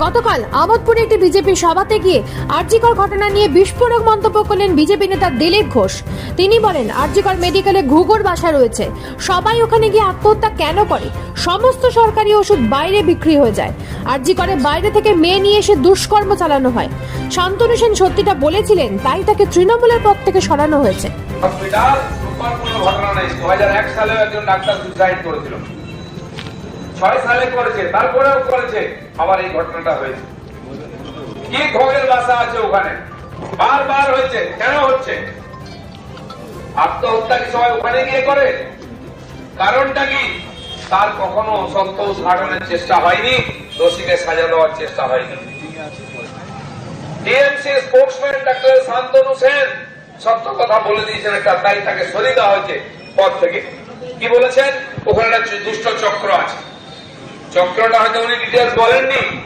গতকাল আমোদপুরে একটি বিজেপি সভাতে গিয়ে আরজিকর ঘটনা নিয়ে বিস্ফোরক মন্তব্য করলেন বিজেপি নেতা দিলীপ ঘোষ। তিনি বলেন, আরজিকর মেডিকেলে ঘুঘুর বাসা রয়েছে, সবাই ওখানে গিয়ে আত্মহত্যা কেন করে? সমস্ত সরকারি ওষুধ বাইরে বিক্রি হয়ে যায়। আরজিকরে বাইরে থেকে মেয়ে নিয়ে এসে দুষ্কর্ম চালানো হয়। শান্তনু সেন সত্যিটা বলেছিলেন, তাই তাকে তৃণমূলের পদ থেকে সরানো হয়েছে। হসপিটাল কোনো ঘটনা নেই। 2001 সালে একজন ডাক্তার সুসাইড করেছিল, 6 সালে করেছে, তারপরেও করেছে, আবার এই ঘটনাটা হয়েছে। কি ঘরের বাসা আছে ওখানে? বারবার হয়েছে, কেন হচ্ছে? আত্মহত্যা কি সবাই ওখানে গিয়ে করে? কারণটা কি? তার কখনো সত্য উদ্ঘাটনের চেষ্টা হয়নি, দোষীকে সাজা দেওয়ার চেষ্টা হয়নি। TMC sportsman doctor Shantanu Sen সত্য কথা বলে দিয়েছেন একটা, তাই তাকে সরিয়ে দেওয়া হয়েছে পদ থেকে। কি বলেছেন? ওখানে একটা দুষ্ট চক্র আছে। চক্রটা হয়তো উনি ডিটেলস বলেননি,